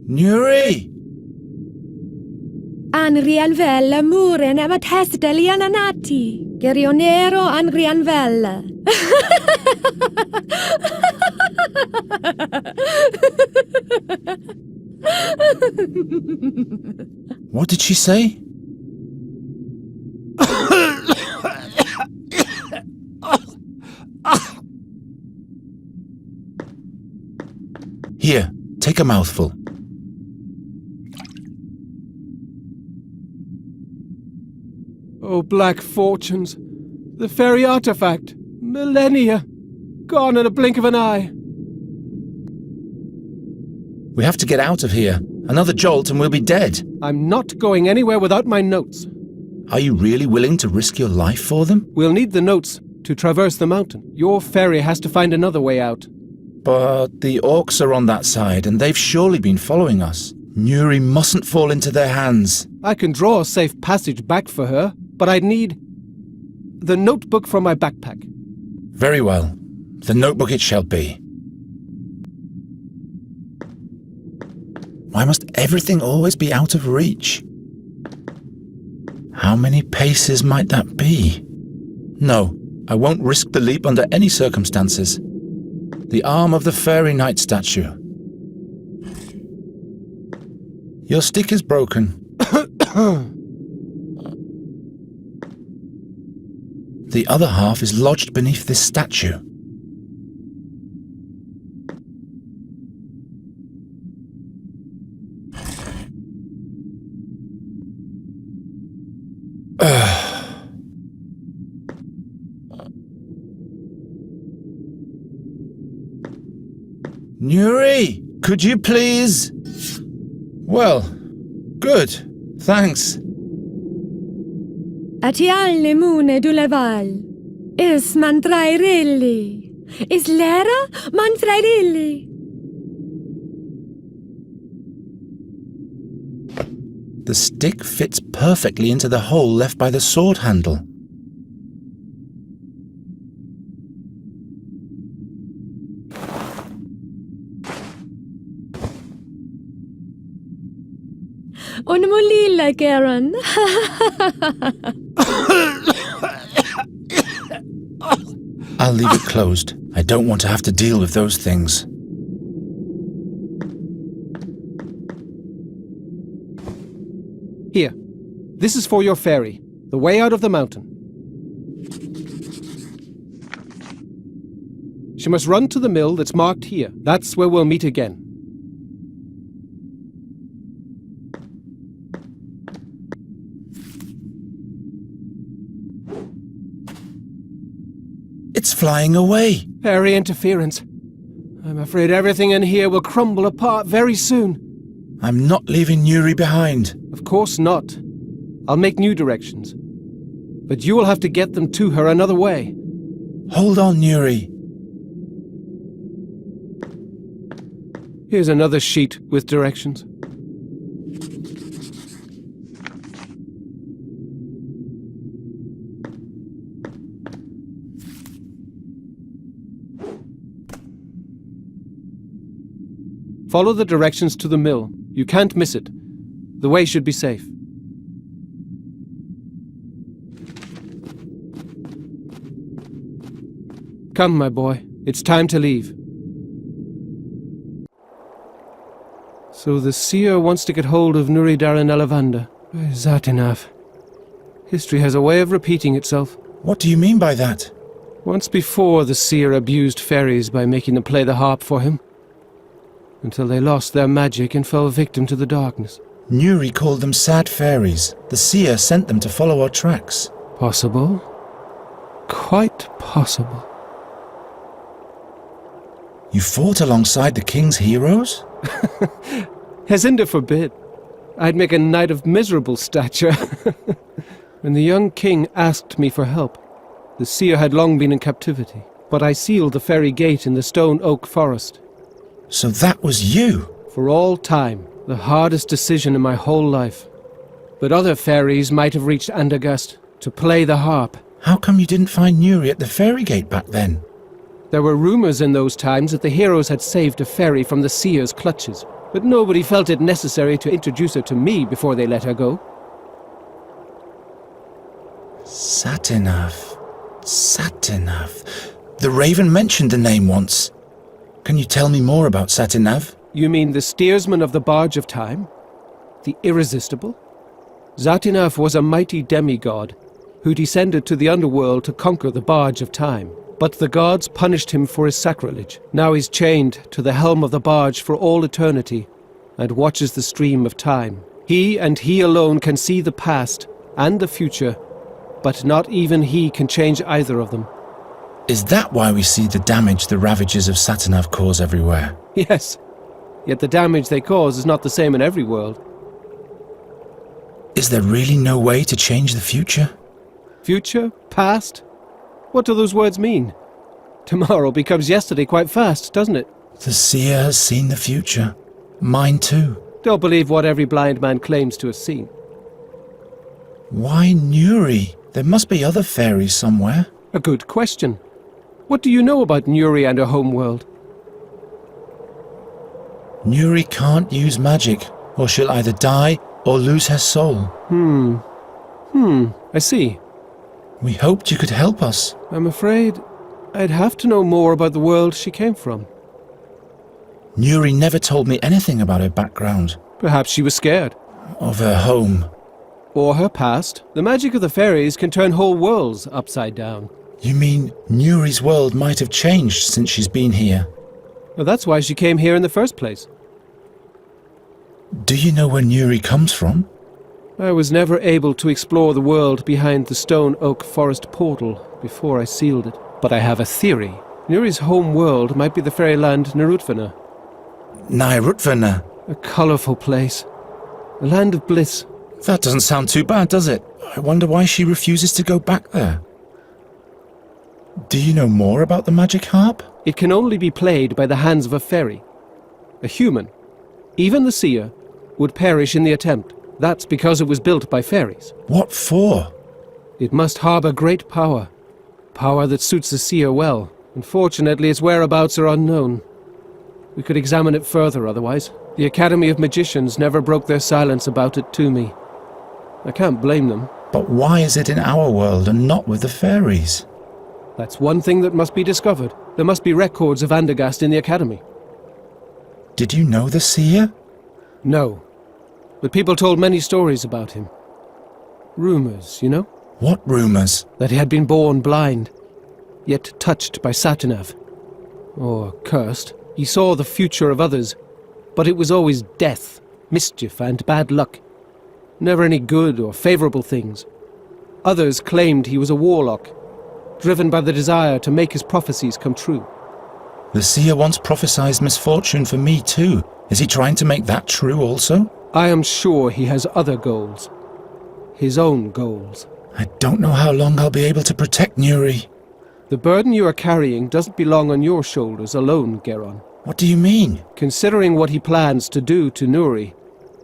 Nuri! Anrianvella muren ema testeli ananati. Gerionero Anrianvella. What did she say? Here, take a mouthful. Oh, black fortunes. The fairy artifact. Millennia. Gone in a blink of an eye. We have to get out of here. Another jolt and we'll be dead. I'm not going anywhere without my notes. Are you really willing to risk your life for them? We'll need the notes to traverse the mountain. Your fairy has to find another way out. But the orcs are on that side, and they've surely been following us. Nuri mustn't fall into their hands. I can draw a safe passage back for her, but I'd need the notebook from my backpack. Very well. The notebook it shall be. Why must everything always be out of reach? How many paces might that be? No, I won't risk the leap under any circumstances. The arm of the fairy knight statue. Your stick is broken. The other half is lodged beneath this statue. Nuri, could you please? Well, good, thanks. Atialne mune du leval. Is mantrairelli. Is lera mantrairelli. The stick fits perfectly into the hole left by the sword handle. On mulila, Garen. I'll leave it closed. I don't want to have to deal with those things. Here. This is for your fairy. The way out of the mountain. She must run to the mill that's marked here. That's where we'll meet again. It's flying away. Fairy interference. I'm afraid everything in here will crumble apart very soon. I'm not leaving Nuri behind. Of course not. I'll make new directions. But you will have to get them to her another way. Hold on, Nuri. Here's another sheet with directions. Follow the directions to the mill. You can't miss it. The way should be safe. Come, my boy. It's time to leave. So the seer wants to get hold of Nuri Daran Elavanda. Satinav. History has a way of repeating itself. What do you mean by that? Once before, the seer abused fairies by making them play the harp for him, until they lost their magic and fell victim to the darkness. Nuri called them sad fairies. The seer sent them to follow our tracks. Possible. Quite possible. You fought alongside the king's heroes? Hezinda forbid. I'd make a knight of miserable stature. When the young king asked me for help, the seer had long been in captivity, but I sealed the fairy gate in the stone oak forest. So that was you? For all time, The hardest decision in my whole life. But other fairies might have reached Andergast to play the harp. How come you didn't find Nuri at the Fairy Gate back then? There were rumors in those times that the heroes had saved a fairy from the seer's clutches, but nobody felt it necessary to introduce her to me before they let her go. Satinav. Satinav. The Raven mentioned the name once. Can you tell me more about Satinav? You mean the steersman of the Barge of Time? The Irresistible? Satinav was a mighty demigod who descended to the underworld to conquer the Barge of Time. But the gods punished him for his sacrilege. Now he's chained to the helm of the barge for all eternity and watches the stream of time. He and he alone can see the past and the future, but not even he can change either of them. Is that why we see the damage the ravages of Satinav cause everywhere? Yes, yet the damage they cause is not the same in every world. Is there really no way to change the future? Future? Past? What do those words mean? Tomorrow becomes yesterday quite fast, doesn't it? The seer has seen the future. Mine too. Don't believe what every blind man claims to have seen. Why Nuri? There must be other fairies somewhere. A good question. What do you know about Nuri and her homeworld? Nuri can't use magic, or she'll either die or lose her soul. I see. We hoped you could help us. I'm afraid I'd have to know more about the world she came from. Nuri never told me anything about her background. Perhaps she was scared. Of her home. Or her past. The magic of the fairies can turn whole worlds upside down. You mean Nuri's world might have changed since she's been here? Well, that's why she came here in the first place. Do you know where Nuri comes from? I was never able to explore the world behind the stone oak forest portal before I sealed it. But I have a theory. Nuri's home world might be the fairyland Narutvana. Narutvana? A colourful place. A land of bliss. That doesn't sound too bad, does it? I wonder why she refuses to go back there. Do you know more about the magic harp? It can only be played by the hands of a fairy. A human, even the seer, would perish in the attempt. That's because it was built by fairies. What for? It must harbour great power. Power that suits the seer well. Unfortunately, its whereabouts are unknown. We could examine it further otherwise. The Academy of Magicians never broke their silence about it to me. I can't blame them. But why is it in our world and not with the fairies? That's one thing that must be discovered. There must be records of Andergast in the Academy. Did you know the seer? No. But people told many stories about him. Rumours, you know? What rumours? That he had been born blind, yet touched by Satinav. Or cursed. He saw the future of others, but it was always death, mischief, and bad luck. Never any good or favourable things. Others claimed he was a warlock, driven by the desire to make his prophecies come true. The seer once prophesied misfortune for me too. Is he trying to make that true also? I am sure he has other goals. His own goals. I don't know how long I'll be able to protect Nuri. The burden you are carrying doesn't belong on your shoulders alone, Geron. What do you mean? Considering what he plans to do to Nuri,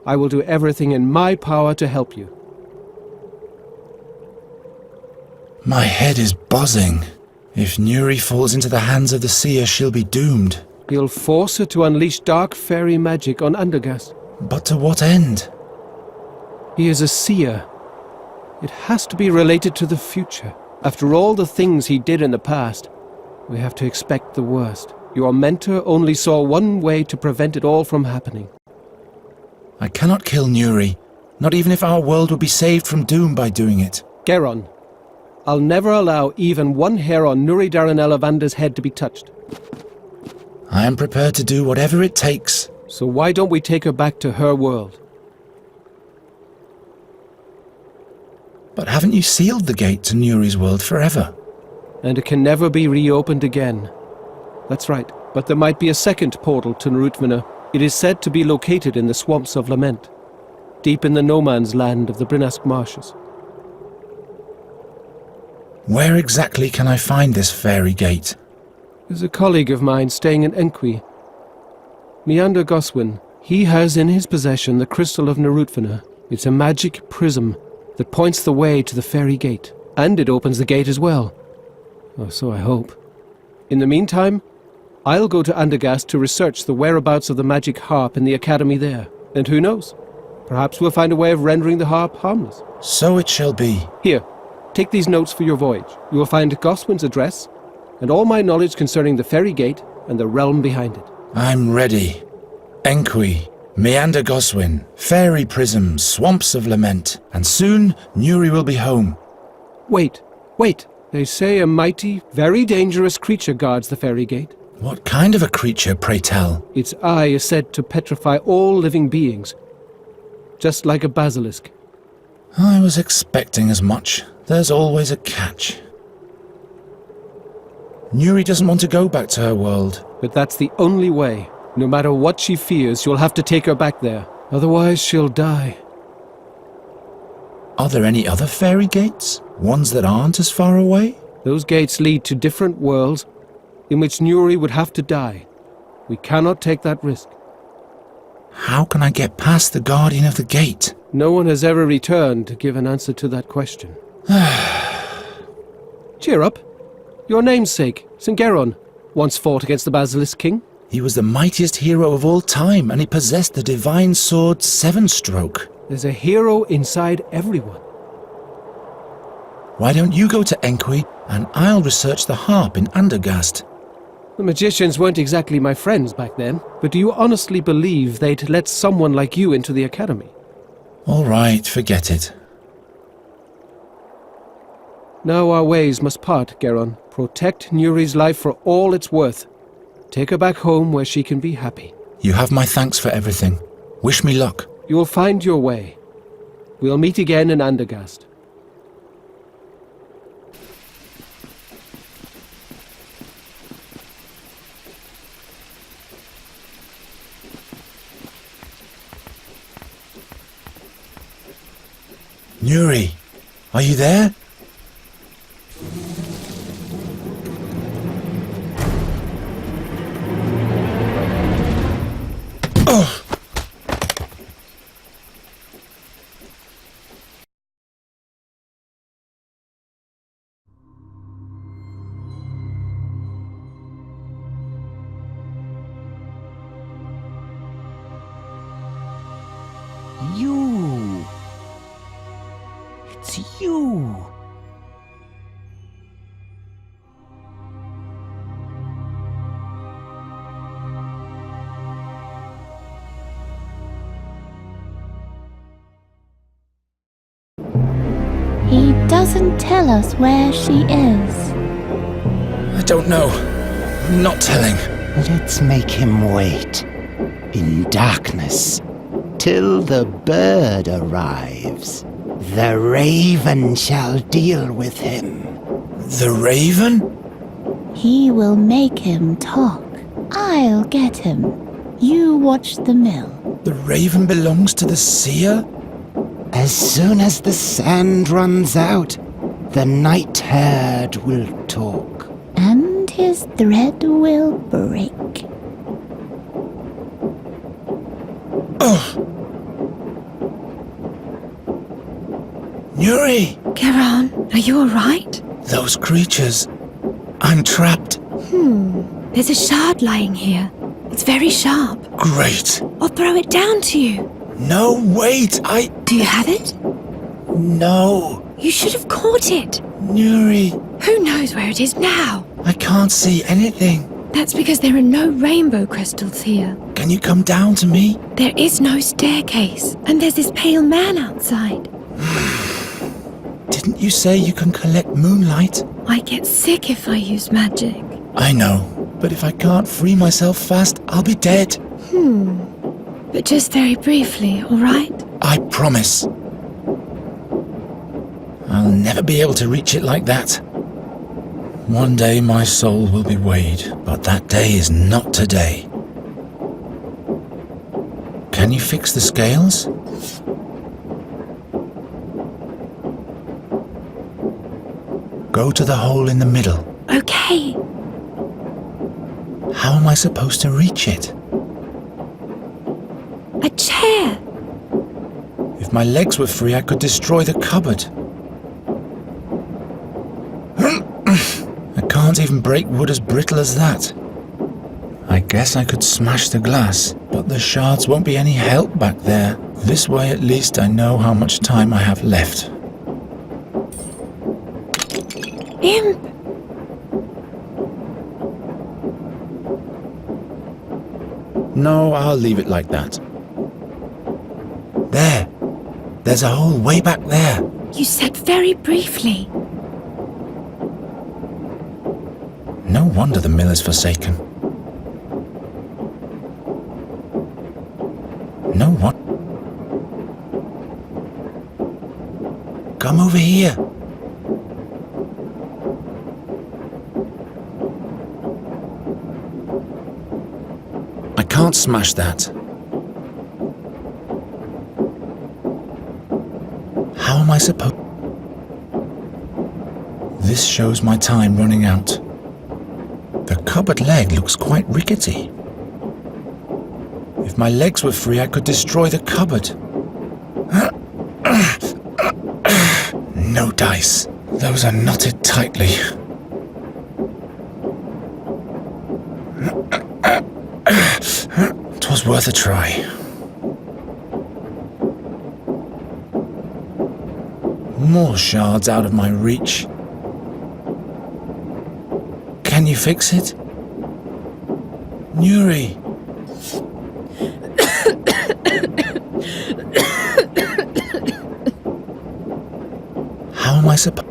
I will do everything in my power to help you. My head is buzzing. If Nuri falls into the hands of the seer, she'll be doomed. He'll force her to unleash dark fairy magic on Andergast. But to what end? He is a seer. It has to be related to the future. After all the things he did in the past, we have to expect the worst. Your mentor only saw one way to prevent it all from happening. I cannot kill Nuri, not even if our world would be saved from doom by doing it. Geron, I'll never allow even one hair on Nuri Daranel Evander's head to be touched. I am prepared to do whatever it takes. So why don't we take her back to her world? But haven't you sealed the gate to Nuri's world forever? And it can never be reopened again. That's right, but there might be a second portal to Narutvana. It is said to be located in the Swamps of Lament, deep in the no man's land of the Brinask Marshes. Where exactly can I find this fairy gate? There's a colleague of mine staying in Enqui. Meander Goswin. He has in his possession the crystal of Nuomena. It's a magic prism that points the way to the fairy gate. And it opens the gate as well. Or so I hope. In the meantime, I'll go to Andergast to research the whereabouts of the magic harp in the academy there. And who knows? Perhaps we'll find a way of rendering the harp harmless. So it shall be. Here, take these notes for your voyage. You will find Goswin's address, and all my knowledge concerning the fairy gate and the realm behind it. I'm ready. Enqui, Meander Goswin, Fairy Prism, Swamps of Lament, and soon Nuri will be home. Wait. They say a mighty, very dangerous creature guards the fairy gate. What kind of a creature, pray tell? Its eye is said to petrify all living beings, just like a basilisk. I was expecting as much. There's always a catch. Nuri doesn't want to go back to her world. But that's the only way. No matter what she fears, you'll have to take her back there. Otherwise, she'll die. Are there any other fairy gates? Ones that aren't as far away? Those gates lead to different worlds in which Nuri would have to die. We cannot take that risk. How can I get past the guardian of the gate? No one has ever returned to give an answer to that question. Cheer up. Your namesake, St. Geron, once fought against the Basilisk King. He was the mightiest hero of all time, and he possessed the divine sword Seven-Stroke. There's a hero inside everyone. Why don't you go to Enqui, and I'll research the harp in Andergast? The magicians weren't exactly my friends back then, but do you honestly believe they'd let someone like you into the academy? All right, forget it. Now our ways must part, Geron. Protect Nuri's life for all it's worth. Take her back home where she can be happy. You have my thanks for everything. Wish me luck. You'll find your way. We'll meet again in Andergast. Nuri, are you there? Oh! You! It's you! He doesn't tell us where she is. I don't know. I'm not telling. Let's make him wait. In darkness. Till the bird arrives. The raven shall deal with him. The raven? He will make him talk. I'll get him. You watch the mill. The raven belongs to the seer? As soon as the sand runs out, the night herd will talk. And his thread will break. Oh! Nuri! Geron, are you alright? Those creatures. I'm trapped. There's a shard lying here. It's very sharp. Great. I'll throw it down to you. No, wait, Do you have it? No. You should have caught it. Nuri, Who knows where it is now? I can't see anything. That's because there are no rainbow crystals here. Can you come down to me? There is no staircase, and there's this pale man outside. Didn't you say you can collect moonlight? I get sick if I use magic. I know, but if I can't free myself fast, I'll be dead. But just very briefly, alright? I promise. I'll never be able to reach it like that. One day my soul will be weighed, but that day is not today. Can you fix the scales? Go to the hole in the middle. Okay. How am I supposed to reach it? If my legs were free, I could destroy the cupboard. I can't even break wood as brittle as that. I guess I could smash the glass, but the shards won't be any help back there. This way at least I know how much time I have left. Imp! No, I'll leave it like that. There! There's a hole way back there. You said very briefly. No wonder the mill is forsaken. No one. Come over here. I can't smash that. How am I supposed? This shows my time running out. The cupboard leg looks quite rickety. If my legs were free, I could destroy the cupboard. No dice. Those are knotted tightly. Twas worth a try. More shards out of my reach. Can you fix it? Nuri! How am I supposed?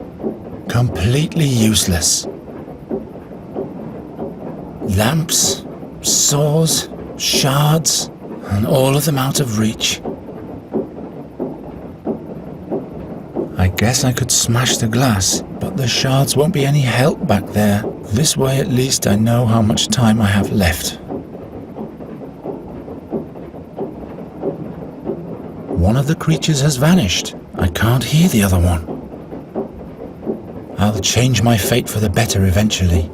Completely useless. Lamps, saws, shards, and all of them out of reach. I guess I could smash the glass, but the shards won't be any help back there. This way at least I know how much time I have left. One of the creatures has vanished. I can't hear the other one. I'll change my fate for the better eventually.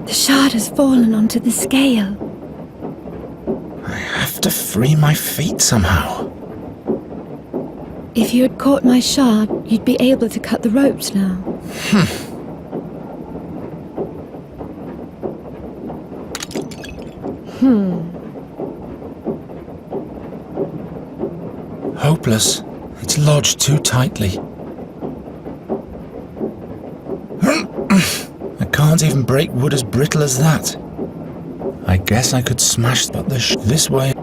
The shard has fallen onto the scale. I have to free my feet somehow. If you had caught my shard, you'd be able to cut the ropes now. Hopeless. It's lodged too tightly. I can't even break wood as brittle as that. I guess I could smash but this way.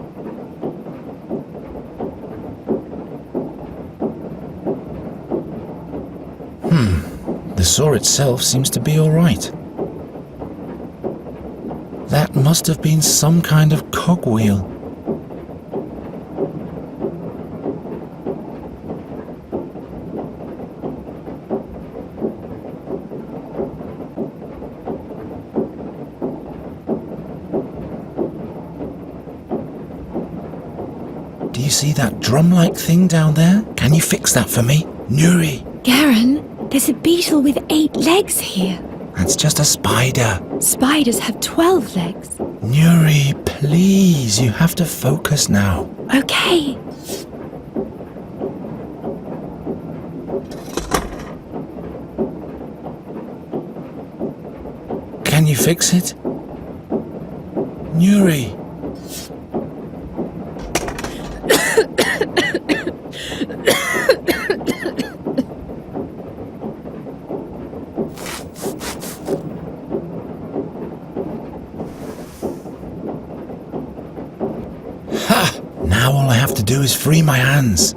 The saw itself seems to be all right. That must have been some kind of cogwheel. Do you see that drum-like thing down there? Can you fix that for me? Nuri! Garen, there's a beetle with 8 legs here. That's just a spider. Spiders have 12 legs. Nuri, please, you have to focus now. Okay. Can you fix it? Nuri! Ha! Now all I have to do is free my hands.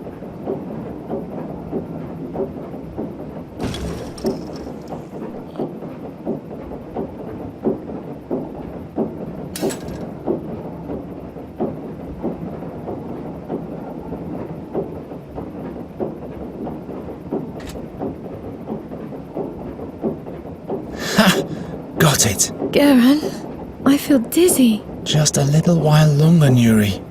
Got it. Garen, I feel dizzy. Just a little while longer, Nuri.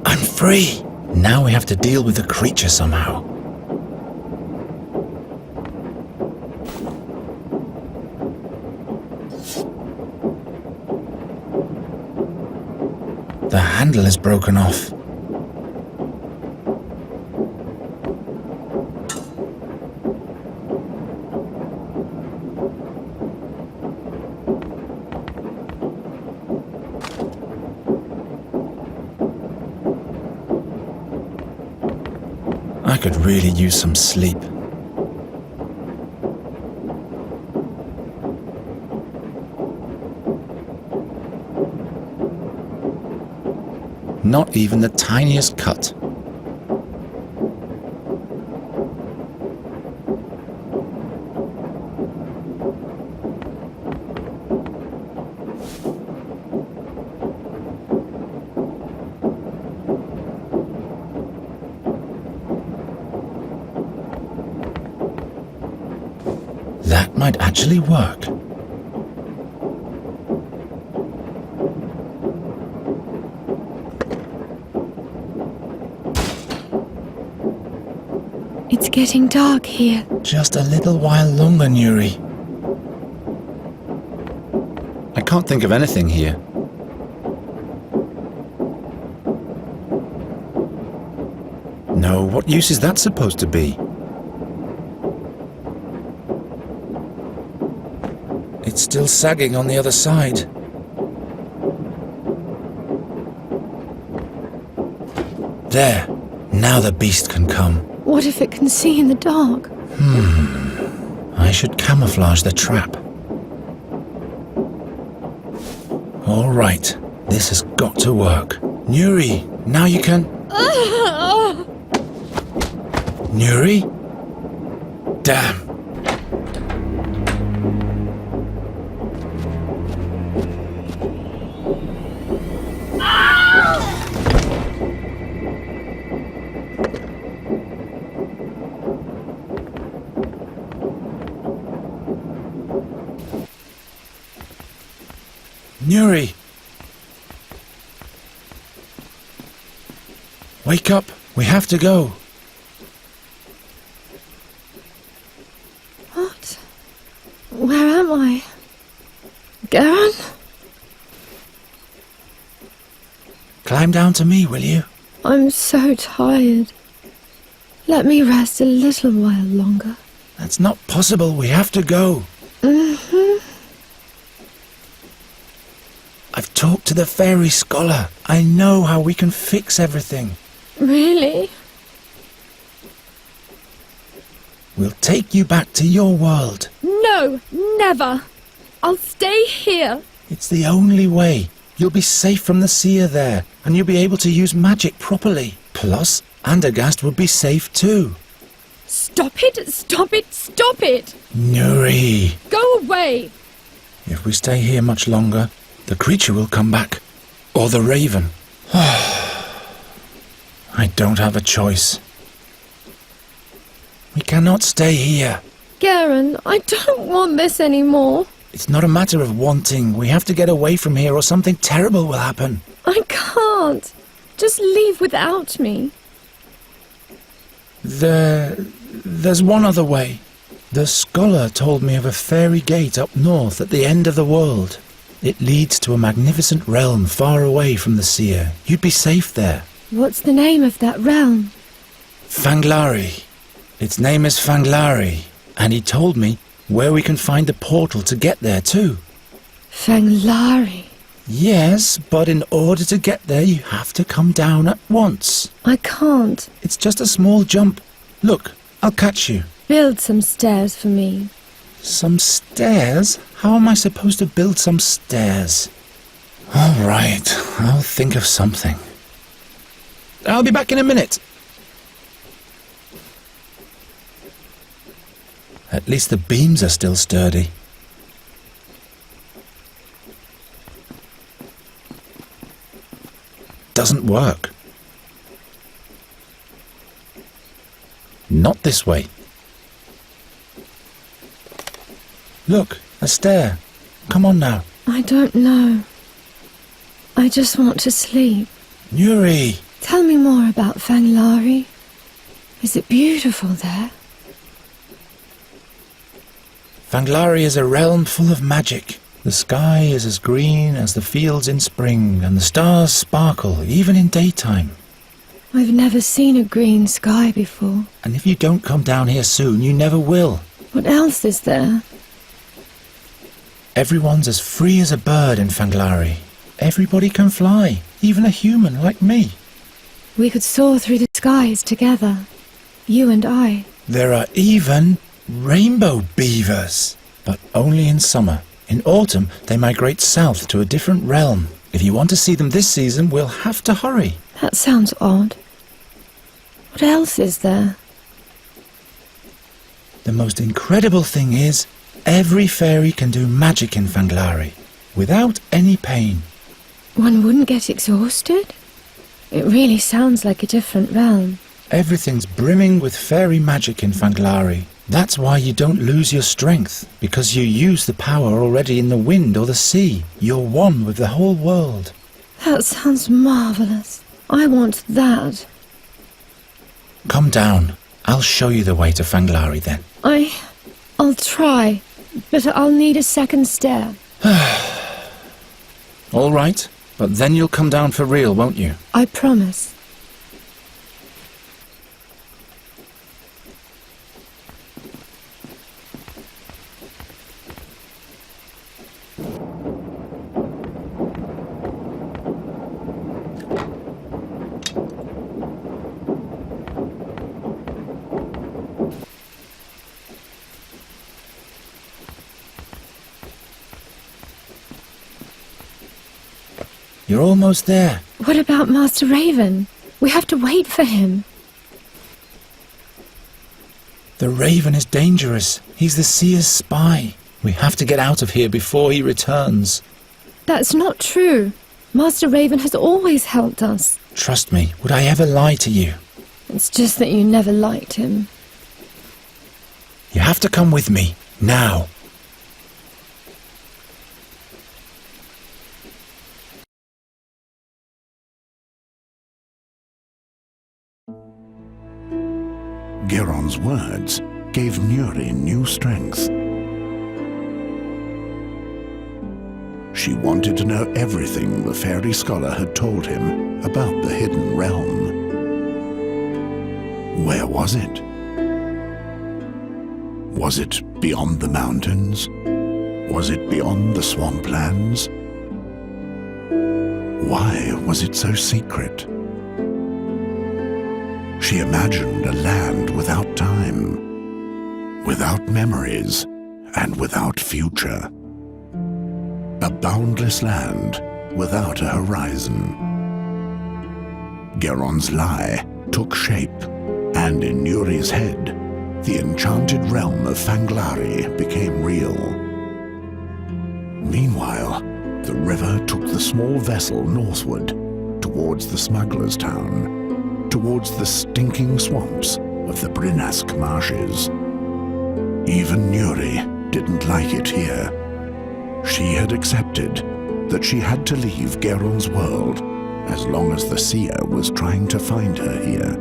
I'm free. Now we have to deal with the creature somehow. handle is broken off. I could really use some sleep. Not even the tiniest cut. That might actually work. It's getting dark here. Just a little while longer, Nuri. I can't think of anything here. No, what use is that supposed to be? It's still sagging on the other side. There. Now the beast can come. What if it can see in the dark? I should camouflage the trap. All right. This has got to work. Nuri, now you can... Nuri? Damn. Nuri! Wake up! We have to go! What? Where am I? Garen? Climb down to me, will you? I'm so tired. Let me rest a little while longer. That's not possible. We have to go. I've talked to the fairy scholar. I know how we can fix everything. Really? We'll take you back to your world. No, never. I'll stay here. It's the only way. You'll be safe from the seer there, and you'll be able to use magic properly. Plus, Andergast would be safe too. Stop it, stop it, stop it! Nuri! Go away! If we stay here much longer, the creature will come back. Or the raven. I don't have a choice. We cannot stay here. Garen, I don't want this anymore. It's not a matter of wanting. We have to get away from here or something terrible will happen. I can't. Just leave without me. There's one other way. The scholar told me of a fairy gate up north at the end of the world. It leads to a magnificent realm far away from the seer. You'd be safe there. What's the name of that realm? Fanglari. Its name is Fanglari. And he told me where we can find the portal to get there too. Fanglari. Yes, but in order to get there you have to come down at once. I can't. It's just a small jump. Look, I'll catch you. Build some stairs for me. Some stairs? How am I supposed to build some stairs? All right, I'll think of something. I'll be back in a minute. At least the beams are still sturdy. Doesn't work. Not this way. Look, a stair. Come on now. I don't know. I just want to sleep. Nuri! Tell me more about Fanglari. Is it beautiful there? Fanglari is a realm full of magic. The sky is as green as the fields in spring, and the stars sparkle even in daytime. I've never seen a green sky before. And if you don't come down here soon, you never will. What else is there? Everyone's as free as a bird in Fanglari. Everybody can fly, even a human like me. We could soar through the skies together. You and I. There are even rainbow beavers, but only in summer. In autumn, they migrate south to a different realm. If you want to see them this season, we'll have to hurry. That sounds odd. What else is there? The most incredible thing is, every fairy can do magic in Fanglari, without any pain. One wouldn't get exhausted? It really sounds like a different realm. Everything's brimming with fairy magic in Fanglari. That's why you don't lose your strength, because you use the power already in the wind or the sea. You're one with the whole world. That sounds marvellous. I want that. Come down. I'll show you the way to Fanglari then. I'll try, but I'll need a second stair. All right, but then you'll come down for real, won't you? I promise. You're almost there. What about Master Raven? We have to wait for him. The Raven is dangerous. He's the Seer's spy. We have to get out of here before he returns. That's not true. Master Raven has always helped us. Trust me, would I ever lie to you? It's just that you never liked him. You have to come with me, now. Geron's words gave Nuri new strength. She wanted to know everything the fairy scholar had told him about the hidden realm. Where was it? Was it beyond the mountains? Was it beyond the swamplands? Why was it so secret? She imagined a land without time, without memories, and without future. A boundless land without a horizon. Geron's lie took shape, and in Nuri's head, the enchanted realm of Fanglari became real. Meanwhile, the river took the small vessel northward, towards the smuggler's town, towards the stinking swamps of the Brinask marshes. Even Nuri didn't like it here. She had accepted that she had to leave Geron's world as long as the seer was trying to find her here.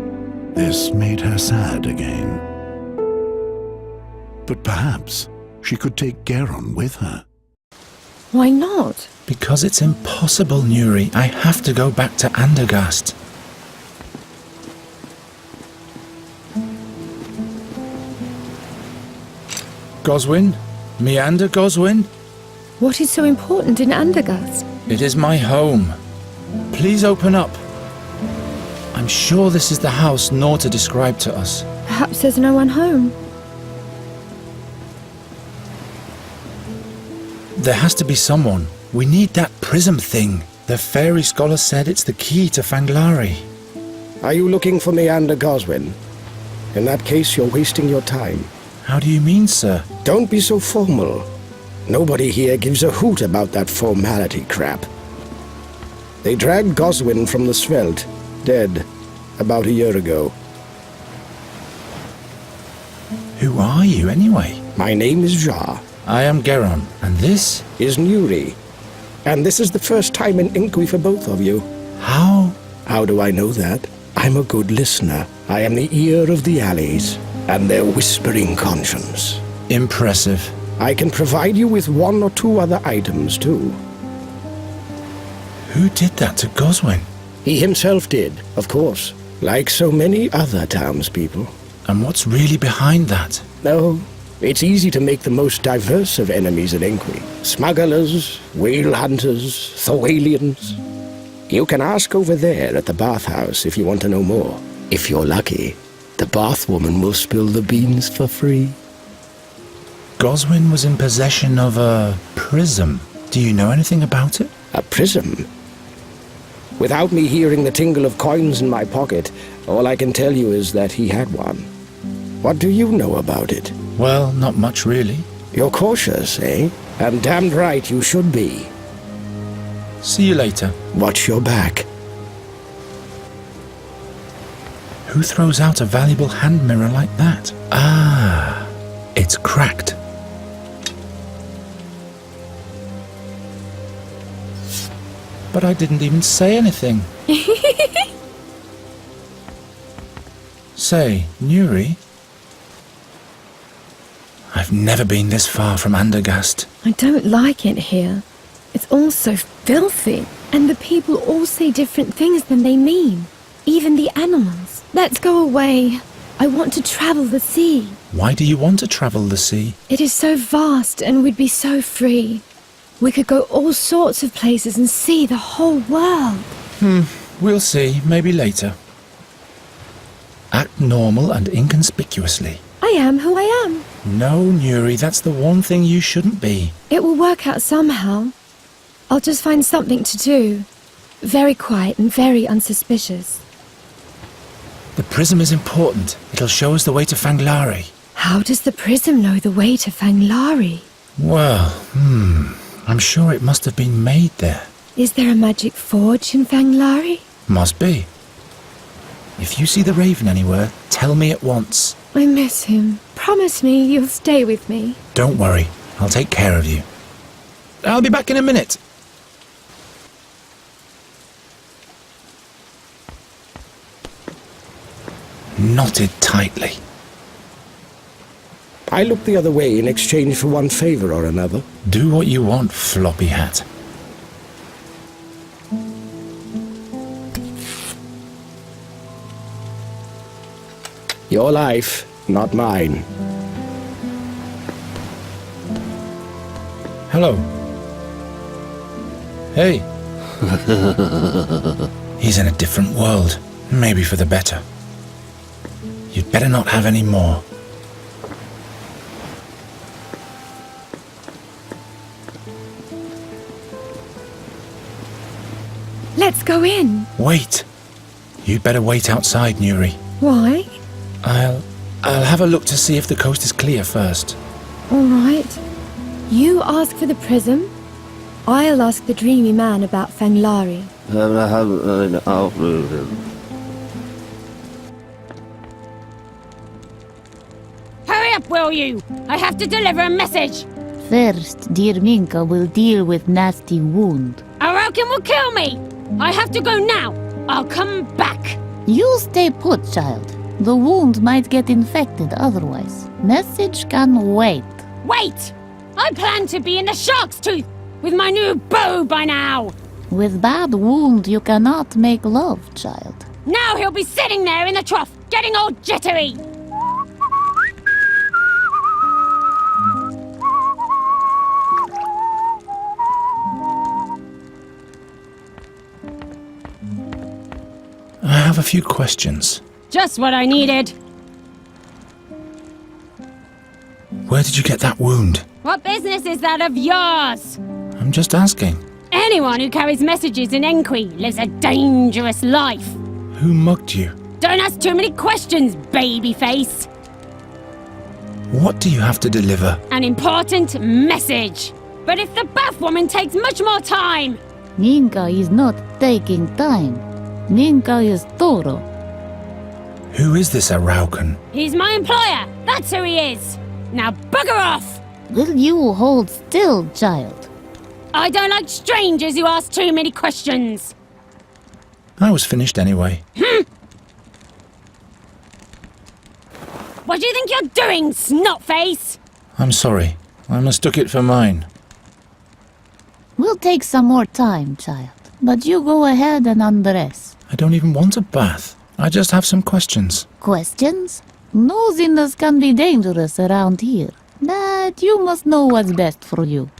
This made her sad again. But perhaps she could take Geron with her. Why not? Because it's impossible, Nuri. I have to go back to Andergast. Goswin? Meander Goswin? What is so important in Andergast? It is my home. Please open up. I'm sure this is the house Norta described to us. Perhaps there's no one home. There has to be someone. We need that prism thing. The fairy scholar said it's the key to Fanglari. Are you looking for Meander Goswin? In that case, you're wasting your time. How do you mean, sir? Don't be so formal. Nobody here gives a hoot about that formality crap. They dragged Goswin from the Svelte, dead, about a year ago. Who are you, anyway? My name is Jar. I am Geron, and this? Is Nuri. And this is the first time in Inqui for both of you. How? How do I know that? I'm a good listener. I am the ear of the alleys, and their whispering conscience. Impressive. I can provide you with 1 or 2 other items, too. Who did that to Goswin? He himself did, of course, like so many other townspeople. And what's really behind that? No, it's easy to make the most diverse of enemies in Enqui. Smugglers, whale hunters, Thorwalians. You can ask over there at the bathhouse if you want to know more. If you're lucky, the bathwoman will spill the beans for free. Goswin was in possession of a prism. Do you know anything about it? A prism? Without me hearing the tingle of coins in my pocket, all I can tell you is that he had one. What do you know about it? Well, not much really. You're cautious, eh? And damned right you should be. See you later. Watch your back. Who throws out a valuable hand mirror like that? Ah, it's cracked. But I didn't even say anything. Say, Nuri, I've never been this far from Andergast. I don't like it here. It's all so filthy. And the people all say different things than they mean. Even the animals. Let's go away. I want to travel the sea. Why do you want to travel the sea? It is so vast and we'd be so free. We could go all sorts of places and see the whole world. We'll see, maybe later. Act normal and inconspicuously. I am who I am. No, Nuri, that's the one thing you shouldn't be. It will work out somehow. I'll just find something to do. Very quiet and very unsuspicious. The prism is important. It'll show us the way to Fanglari. How does the prism know the way to Fanglari? Well, I'm sure it must have been made there. Is there a magic forge in Fanglari? Must be. If you see the raven anywhere, tell me at once. I miss him. Promise me you'll stay with me. Don't worry, I'll take care of you. I'll be back in a minute. Knotted tightly. I look the other way in exchange for one favor or another. Do what you want, floppy hat. Your life, not mine. Hello. Hey. He's in a different world. Maybe for the better. You'd better not have any more. Let's go in. Wait. You'd better wait outside, Nuri. Why? I'll have a look to see if the coast is clear first. All right. You ask for the prism. I'll ask the dreamy man about Fanglari. Hurry up, will you? I have to deliver a message. First, dear Minka will deal with nasty wound. Araukin will kill me. I have to go now. I'll come back. You stay put, child. The wound might get infected otherwise. Message can wait. Wait! I plan to be in the shark's tooth with my new bow by now. With bad wound, you cannot make love, child. Now he'll be sitting there in the trough, getting all jittery. I have a few questions. Just what I needed. Where did you get that wound? What business is that of yours? I'm just asking. Anyone who carries messages in Enqui lives a dangerous life. Who mugged you? Don't ask too many questions, babyface. What do you have to deliver? An important message. But if the bathwoman takes much more time... Minka is not taking time. Minka is thorough. Who is this Araucan? He's my employer. That's who he is. Now bugger off. Will you hold still, child? I don't like strangers who ask too many questions. I was finished anyway. What do you think you're doing, snotface? I'm sorry. I mistook it for mine. We'll take some more time, child. But you go ahead and undress. I don't even want a bath. I just have some questions. Questions? Nosiness can be dangerous around here. But you must know what's best for you.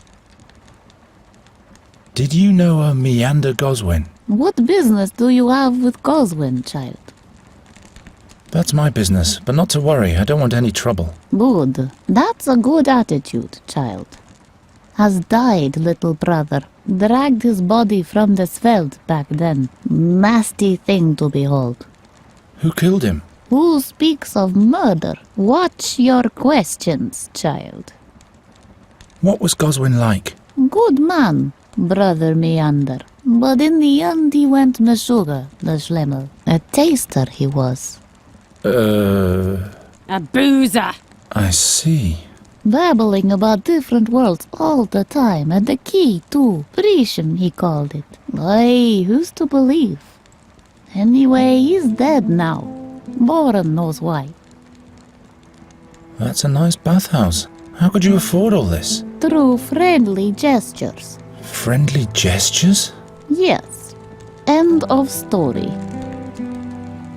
Did you know a Meander Goswin? What business do you have with Goswin, child? That's my business, but not to worry, I don't want any trouble. Good. That's a good attitude, child. Has died, little brother. Dragged his body from the Sveld back then. Nasty thing to behold. Who killed him? Who speaks of murder? Watch your questions, child. What was Goswin like? Good man, brother Meander. But in the end he went Meshuggah, the Schlemmel. A taster he was. A boozer. I see. Babbling about different worlds all the time, and the key, too. Prishim, he called it. Aye, who's to believe? Anyway, he's dead now. Boren knows why. That's a nice bathhouse. How could you afford all this? Through friendly gestures. Friendly gestures? Yes. End of story.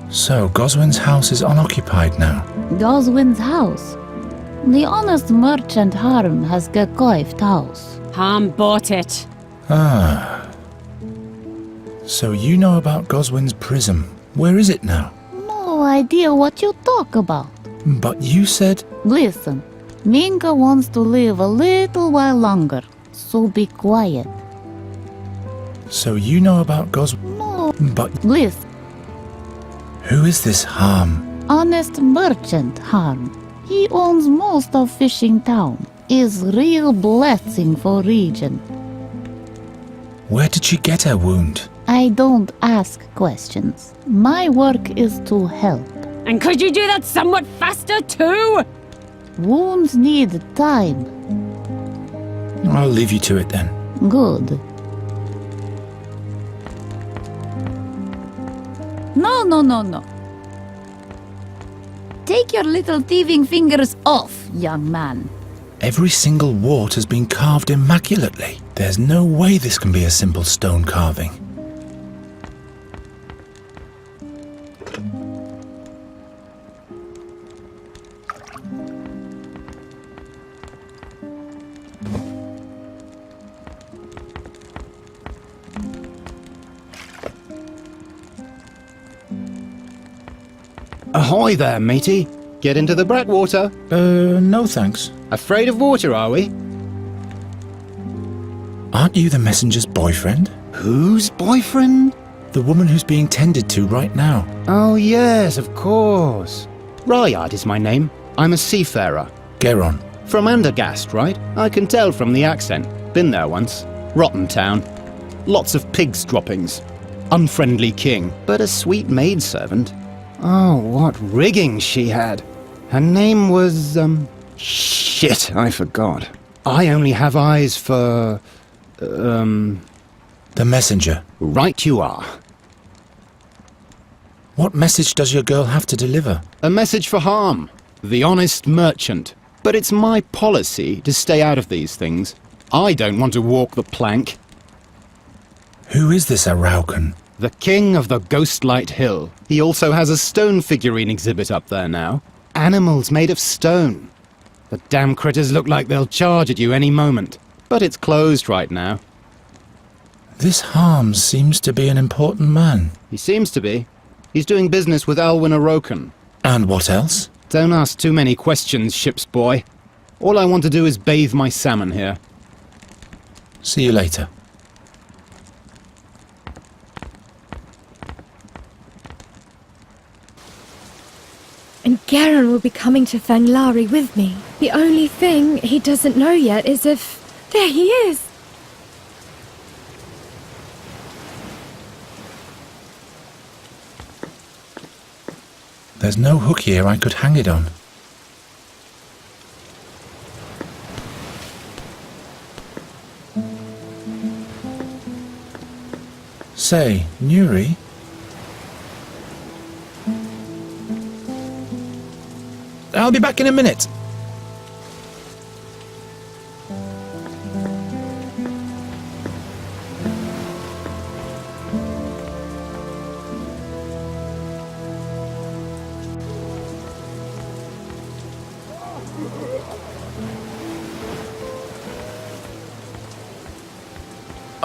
So, Goswin's house is unoccupied now. Goswin's house. The honest merchant Harm has gekoift house. Harm bought it. Ah. So you know about Goswin's prism. Where is it now? No idea what you talk about. But you said... Listen, Minka wants to live a little while longer, so be quiet. So you know about Goswin... No. But Listen, who is this Harm? honest merchant Harm. He owns most of Fishing Town. Is real blessing for region. Where did she get her wound? I don't ask questions. My work is to help. And could you do that somewhat faster too? Wounds need time. I'll leave you to it then. Good. No. Take your little thieving fingers off, young man. Every single wart has been carved immaculately. There's no way this can be a simple stone carving. Ahoy there, matey. Get into the breakwater. No thanks. Afraid of water, are we? Aren't you the messenger's boyfriend? Whose boyfriend? The woman who's being tended to right now. Oh, yes, of course. Ryard is my name. I'm a seafarer. Geron. From Andergast, right? I can tell from the accent. Been there once. Rotten town. Lots of pigs droppings. Unfriendly king, but a sweet maidservant. Oh, what rigging she had. Her name was, shit, I forgot. I only have eyes for, The messenger. Right you are. What message does your girl have to deliver? A message for Harm, the honest merchant. But it's my policy to stay out of these things. I don't want to walk the plank. Who is this Araucan? The king of the Ghostlight Hill. He also has a stone figurine exhibit up there now. Animals made of stone. The damn critters look like they'll charge at you any moment. But it's closed right now. This Harms seems to be an important man. He seems to be. He's doing business with Alwyn Aroken. And what else? Don't ask too many questions, ship's boy. All I want to do is bathe my salmon here. See you later. And Garen will be coming to Fanglari with me. The only thing he doesn't know yet is if... There he is! There's no hook here I could hang it on. Say, Nuri? I'll be back in a minute.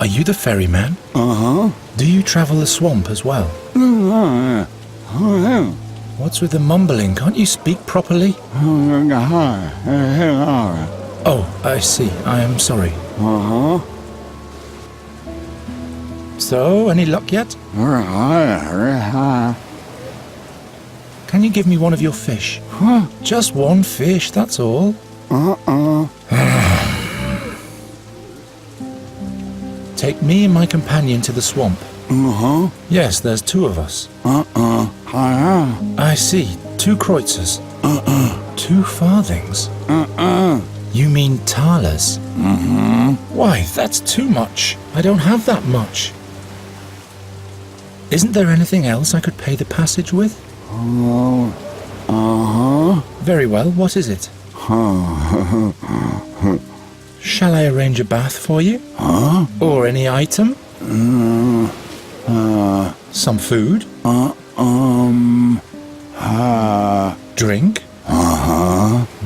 Are you the ferryman? Uh-huh. Do you travel the swamp as well? What's with the mumbling? Can't you speak properly? Oh, I see. I am sorry. Uh-huh. So, any luck yet? Can you give me one of your fish? Just one fish, that's all. Take me and my companion to the swamp. Yes, there's 2 of us. I see. 2 kreutzers. 2 farthings. You mean thalers? Why, that's too much. I don't have that much. Isn't there anything else I could pay the passage with? Very well, what is it? Shall I arrange a bath for you? Or any item? Some food? Drink?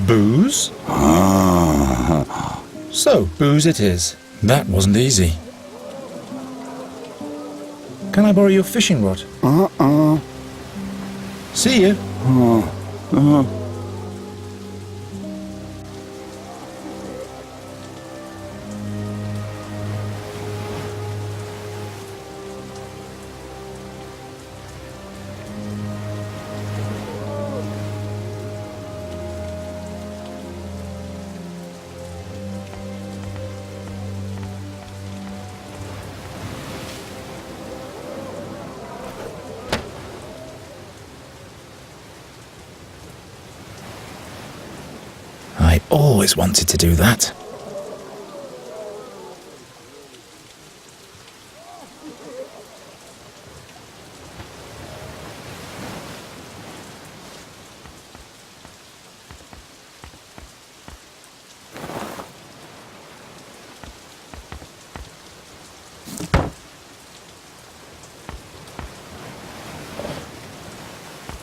Booze? So, booze it is. That wasn't easy. Can I borrow your fishing rod? See you. I always wanted to do that.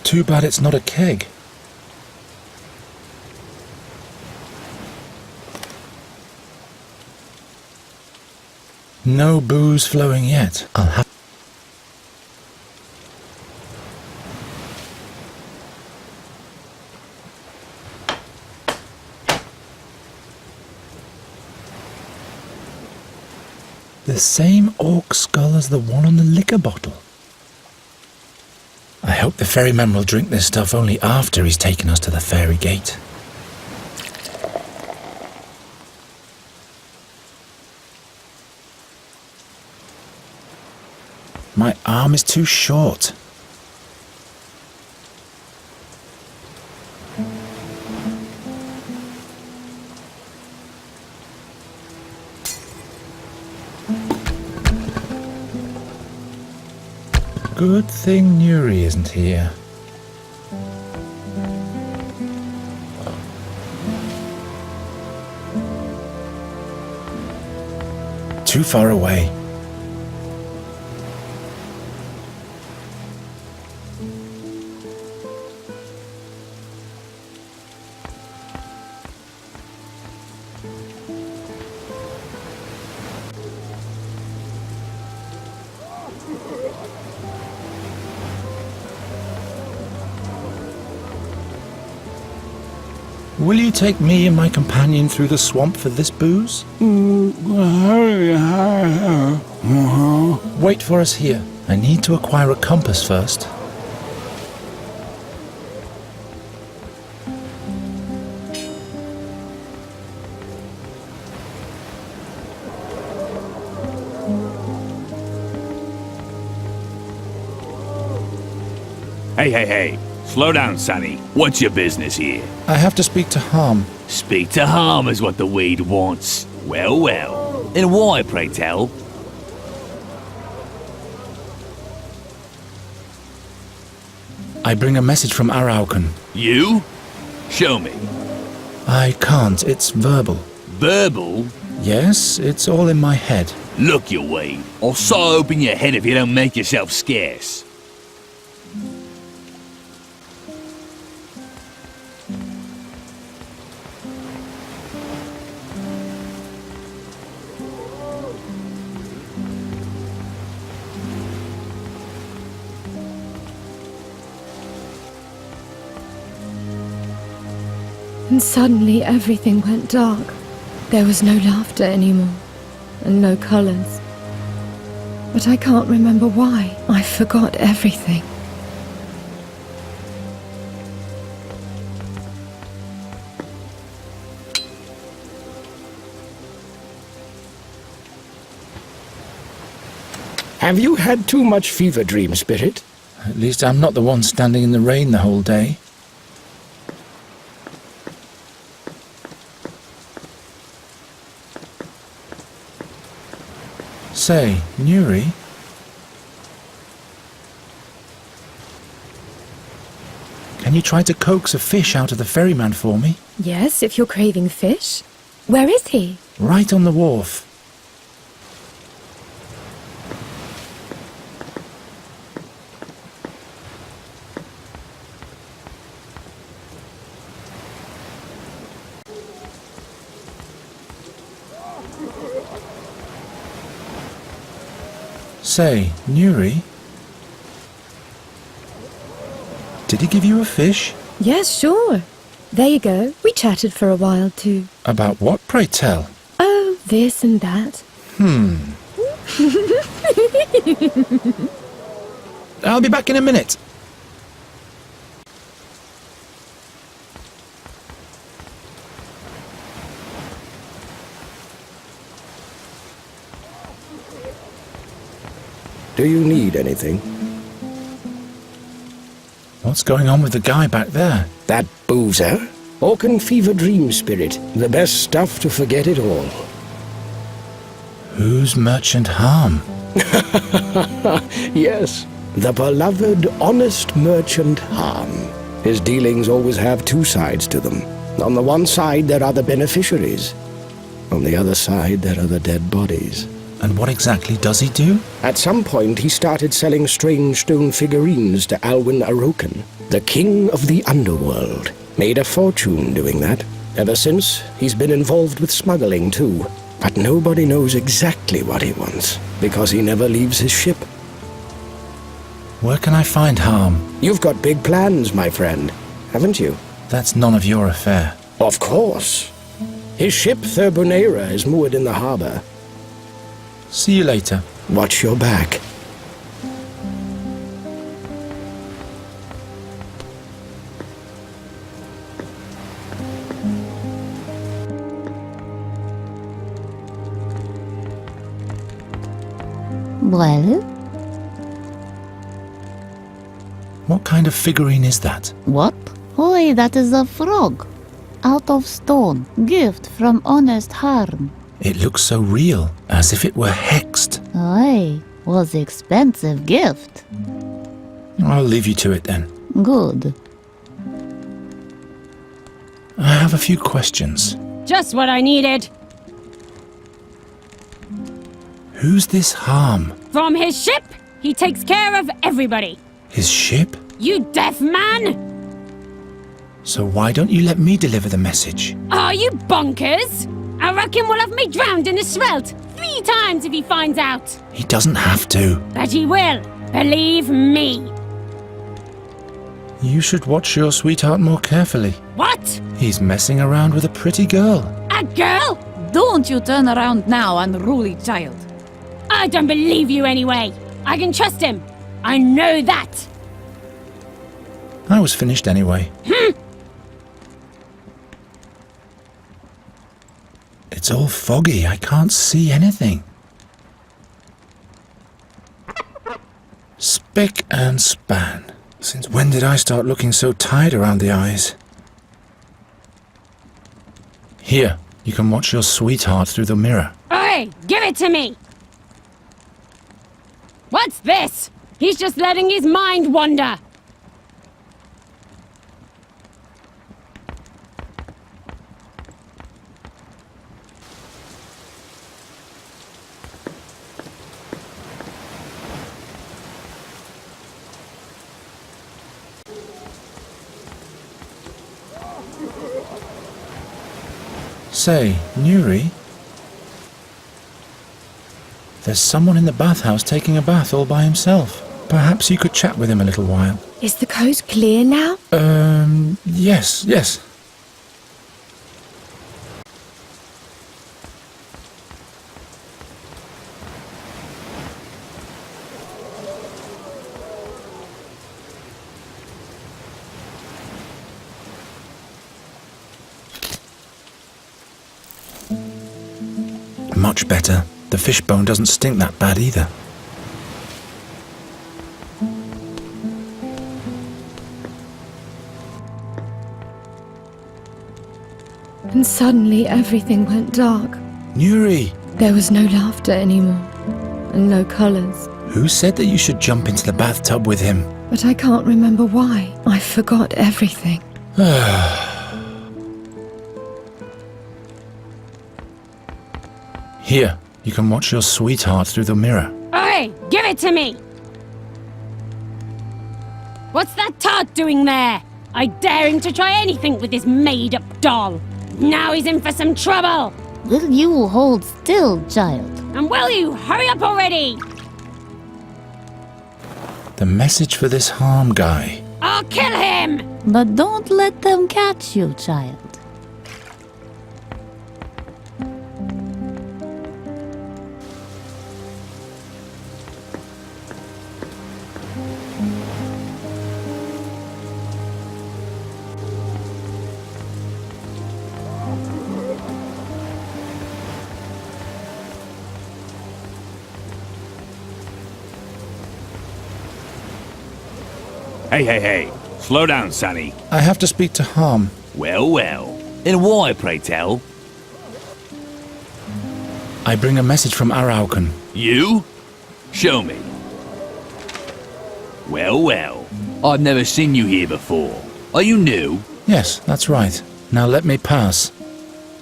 Too bad it's not a keg. No booze flowing yet. I'll have... The same orc skull as the one on the liquor bottle. I hope the ferryman will drink this stuff only after he's taken us to the ferry gate. My arm is too short. Good thing Nuri isn't here. Too far away. Will you take me and my companion through the swamp for this booze? Wait for us here. I need to acquire a compass first. Hey. Slow down, Sonny. What's your business here? I have to speak to Harm. Speak to Harm is what the weed wants. Well. And why, pray tell? I bring a message from Araucan. You? Show me. I can't, it's verbal. Verbal? Yes, it's all in my head. Look, you weed. I'll saw open your head if you don't make yourself scarce. And suddenly everything went dark. There was no laughter anymore, and no colours. But I can't remember why. I forgot everything. Have you had too much fever dream, Spirit? At least I'm not the one standing in the rain the whole day. Say, Nuri? Can you try to coax a fish out of the ferryman for me? Yes, if you're craving fish. Where is he? Right on the wharf. Say, Nuri? Did he give you a fish? Yes, sure. There you go. We chatted for a while too. About what, pray tell? Oh, this and that. I'll be back in a minute. Do you need anything? What's going on with the guy back there? That boozer? Orcan fever dream, Spirit. The best stuff to forget it all. Who's Merchant Harm? Yes, the beloved, honest merchant Harm. His dealings always have two sides to them. On the one side, there are the beneficiaries. On the other side, there are the dead bodies. And what exactly does he do? At some point, he started selling strange stone figurines to Alwyn Aroken, the king of the underworld. Made a fortune doing that. Ever since, he's been involved with smuggling, too. But nobody knows exactly what he wants, because he never leaves his ship. Where can I find Harm? You've got big plans, my friend, haven't you? That's none of your affair. Of course. His ship, Thurbunera, is moored in the harbor. See you later. Watch your back. Well, What kind of figurine is that? what? Oi, that is a frog. Out of stone. Gift from honest Harm. It looks so real, as if it were hexed. Oi, was expensive gift. I'll leave you to it then. Good. I have a few questions. Just what I needed. Who's this Harm? From his ship, he takes care of everybody. His ship? You deaf man! So why don't you let me deliver the message? Are you bonkers? I reckon we'll have me drowned in a svelt 3 times if he finds out. He doesn't have to. But he will. Believe me. You should watch your sweetheart more carefully. What? He's messing around with a pretty girl. A girl? Don't you turn around now, unruly child. I don't believe you anyway. I can trust him. I know that. I was finished anyway. It's all foggy. I can't see anything. Spick and span. Since when did I start looking so tired around the eyes? Here, you can watch your sweetheart through the mirror. Oi, give it to me. What's this? He's just letting his mind wander. Say, Nuri? There's someone in the bathhouse taking a bath all by himself. Perhaps you could chat with him a little while. Is the coast clear now? Yes. Much better. The fishbone doesn't stink that bad either. And suddenly everything went dark. Nuri! There was no laughter anymore, and no colours. Who said that you should jump into the bathtub with him? But I can't remember why. I forgot everything. Here, you can watch your sweetheart through the mirror. Oi, give it to me! What's that tart doing there? I dare him to try anything with this made-up doll. Now he's in for some trouble! Will you hold still, child? And will you hurry up already? The message for this harm guy. I'll kill him! But don't let them catch you, child. Hey. Slow down, Sonny. I have to speak to Harm. Well. And why, pray tell? I bring a message from Araucan. You? Show me. Well. I've never seen you here before. Are you new? Yes, that's right. Now let me pass.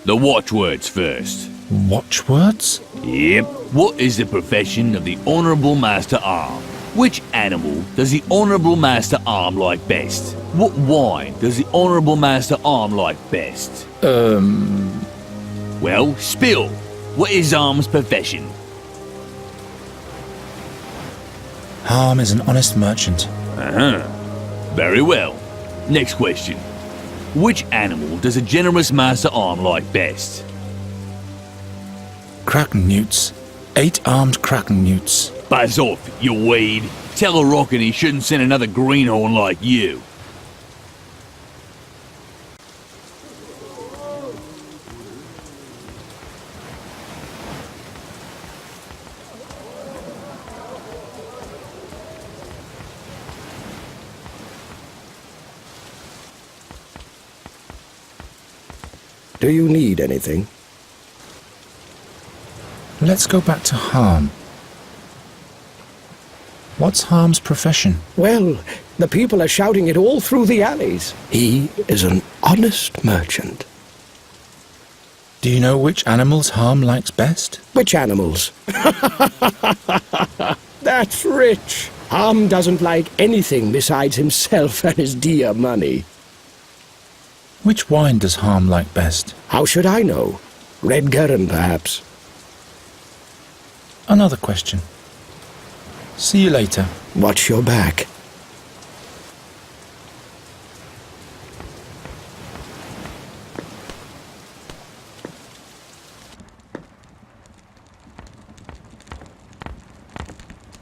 The watchwords first. Watchwords? Yep. What is the profession of the Honourable Master Arm? Which animal does the Honourable Master Arm like best? What wine does the Honourable Master Arm like best? Well, spill. What is Arm's profession? Harm is an honest merchant. Very well. Next question. Which animal does a generous Master Arm like best? Kraken newts. 8-armed kraken newts. Buzz off, you weed. Tell a rocket he shouldn't send another greenhorn like you. Do you need anything? Let's go back to Harm. What's Harm's profession? Well, the people are shouting it all through the alleys. He is an honest merchant. Do you know which animals Harm likes best? Which animals? That's rich. Harm doesn't like anything besides himself and his dear money. Which wine does Harm like best? How should I know? Red Gurren, perhaps. Another question. See you later. Watch your back.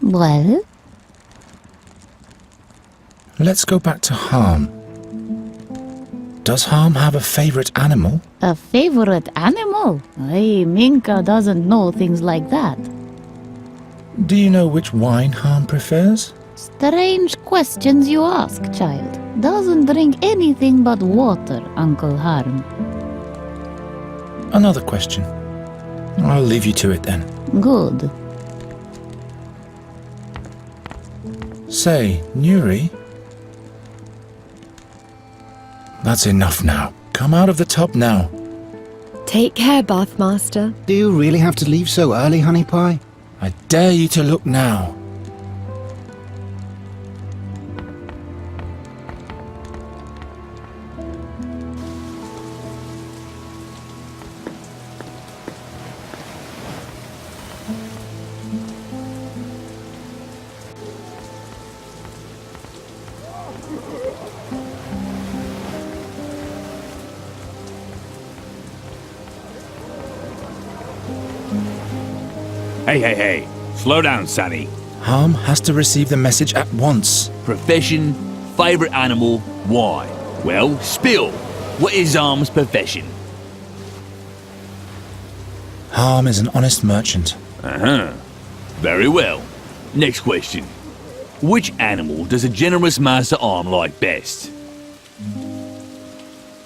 Well? Let's go back to Harm. Does Harm have a favorite animal? A favorite animal? Hey, Minka doesn't know things like that. Do you know which wine Harm prefers? Strange questions you ask, child. Doesn't drink anything but water, Uncle Harm. Another question. I'll leave you to it then. Good. Say, Nuri? That's enough now. Come out of the tub now. Take care, Bathmaster. Do you really have to leave so early, Honey Pie? I dare you to look now. Hey. Slow down, Sonny. Harm has to receive the message at once. Profession, favourite animal, why? Well, spill. What is Arm's profession? Harm is an honest merchant. Very well. Next question. Which animal does a generous master-arm like best?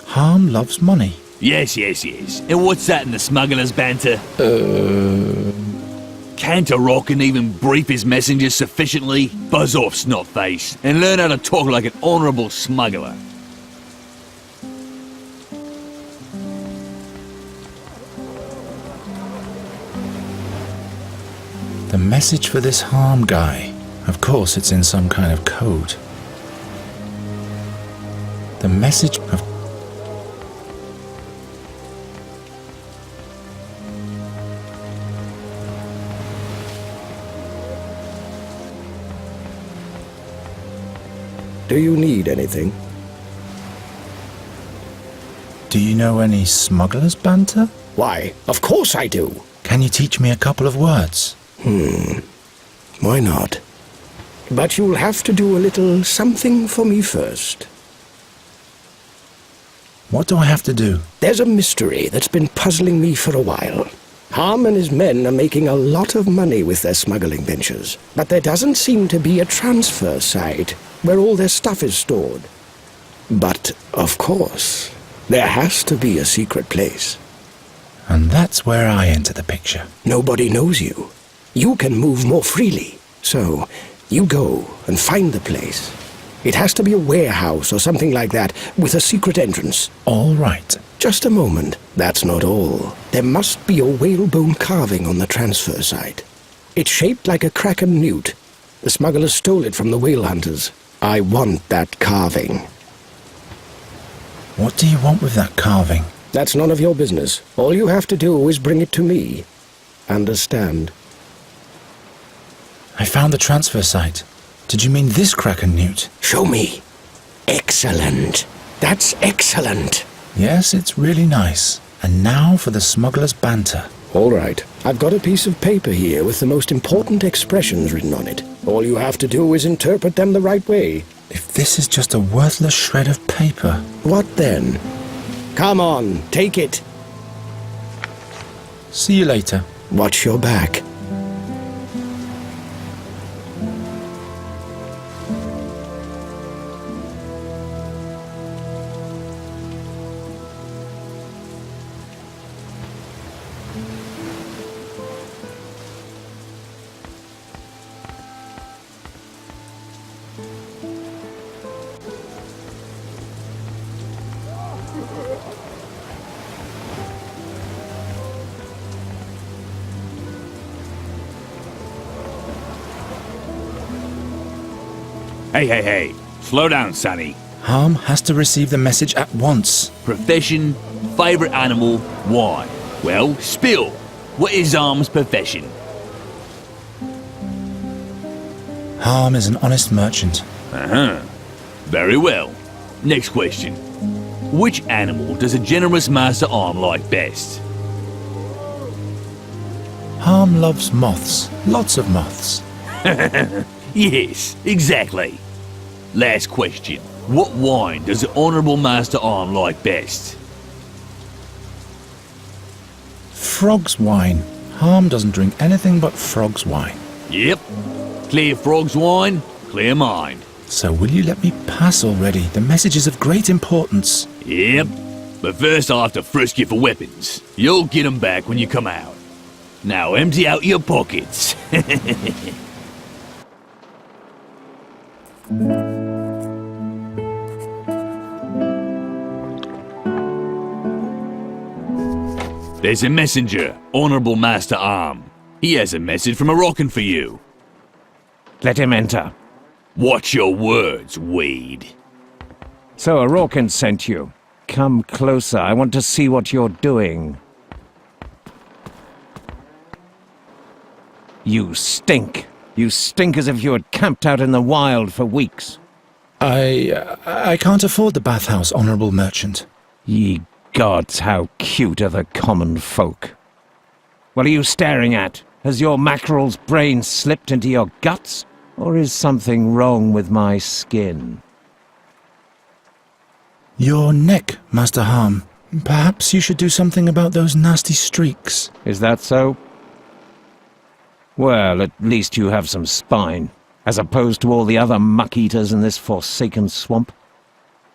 Harm loves money. Yes. And what's that in the smuggler's banter? Can't a Rockin even brief his messengers sufficiently? Buzz off, snotface, and learn how to talk like an honourable smuggler. The message for this Harm guy. Of course, it's in some kind of code. The message of... Do you need anything? Do you know any smuggler's banter? Why, of course I do. Can you teach me a couple of words? Why not? But you'll have to do a little something for me first. What do I have to do? There's a mystery that's been puzzling me for a while. Harm and his men are making a lot of money with their smuggling ventures, but there doesn't seem to be a transfer site where all their stuff is stored. But, of course, there has to be a secret place. And that's where I enter the picture. Nobody knows you. You can move more freely. So, you go and find the place. It has to be a warehouse or something like that, with a secret entrance. All right. Just a moment. That's not all. There must be a whalebone carving on the transfer site. It's shaped like a kraken newt. The smugglers stole it from the whale hunters. I want that carving. What do you want with that carving? That's none of your business. All you have to do is bring it to me. Understand? I found the transfer site. Did you mean this kraken newt? Show me. Excellent. That's excellent. Yes, it's really nice. And now for the smuggler's banter. All right. I've got a piece of paper here with the most important expressions written on it. All you have to do is interpret them the right way. If this is just a worthless shred of paper... What then? Come on, take it. See you later. Watch your back. Hey. Slow down, Sonny. Harm has to receive the message at once. Profession, favourite animal, why? Well, spill. What is Harm's profession? Harm is an honest merchant. Very well. Next question. Which animal does a generous master-arm like best? Harm loves moths. Lots of moths. Yes, exactly. Last question. What wine does the Honourable Master-Arm like best? Frog's wine. Harm doesn't drink anything but frog's wine. Yep. Clear frog's wine, clear mind. So will you let me pass already? The message is of great importance. Yep. But first I'll have to frisk you for weapons. You'll get 'em back when you come out. Now empty out your pockets. There's a messenger, Honourable Master Arm. He has a message from a Rockin for you. Let him enter. Watch your words, Wade. So a Rockin sent you. Come closer, I want to see what you're doing. You stink. You stink as if you had camped out in the wild for weeks. I can't afford the bathhouse, honourable merchant. Ye gods, how cute are the common folk. What are you staring at? Has your mackerel's brain slipped into your guts? Or is something wrong with my skin? Your neck, Master Harm. Perhaps you should do something about those nasty streaks. Is that so? Well, at least you have some spine, as opposed to all the other muck-eaters in this forsaken swamp.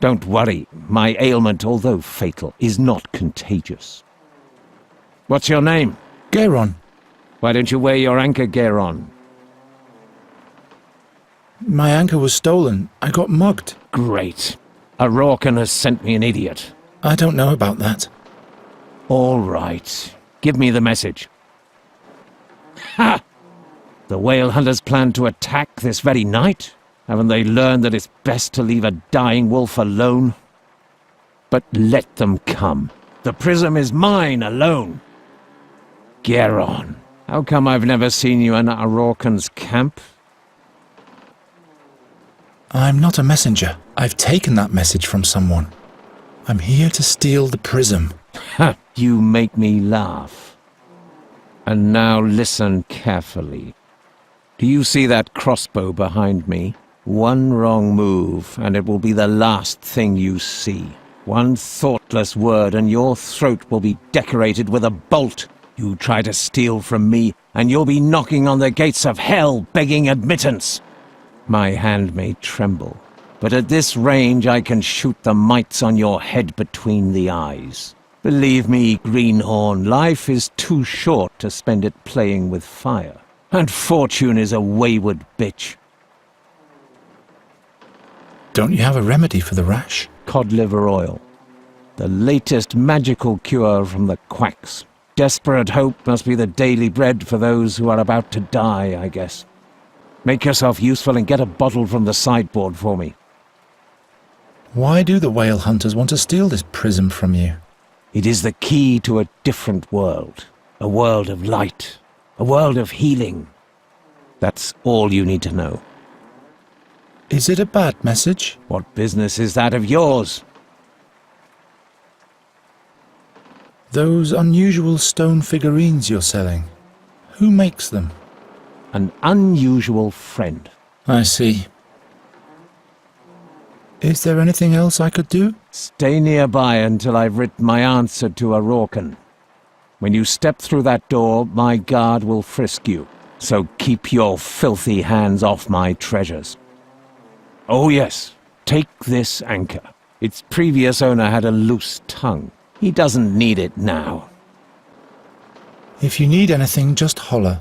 Don't worry, my ailment, although fatal, is not contagious. What's your name? Gairon. Why don't you wear your anchor gear on? My anchor was stolen. I got mugged. Great. A Rorcan has sent me an idiot. I don't know about that. All right. Give me the message. Ha! The whale hunters plan to attack this very night? Haven't they learned that it's best to leave a dying wolf alone? But let them come. The prism is mine alone. Gairon, how come I've never seen you in Rorcan's camp? I'm not a messenger. I've taken that message from someone. I'm here to steal the prism. Ha! You make me laugh. And now listen carefully. Do you see that crossbow behind me? One wrong move, and it will be the last thing you see. One thoughtless word, and your throat will be decorated with a bolt. You try to steal from me, and you'll be knocking on the gates of hell, begging admittance. My hand may tremble, but at this range I can shoot the mites on your head between the eyes. Believe me, Greenhorn, life is too short to spend it playing with fire. And fortune is a wayward bitch. Don't you have a remedy for the rash? Cod liver oil. The latest magical cure from the quacks. Desperate hope must be the daily bread for those who are about to die, I guess. Make yourself useful and get a bottle from the sideboard for me. Why do the whale hunters want to steal this prism from you? It is the key to a different world. A world of light. A world of healing. That's all you need to know. Is it a bad message? What business is that of yours? Those unusual stone figurines you're selling. Who makes them? An unusual friend. I see. Is there anything else I could do? Stay nearby until I've written my answer to a Rorcan. When you step through that door, my guard will frisk you. So keep your filthy hands off my treasures. Oh yes, take this anchor. Its previous owner had a loose tongue. He doesn't need it now. If you need anything, just holler.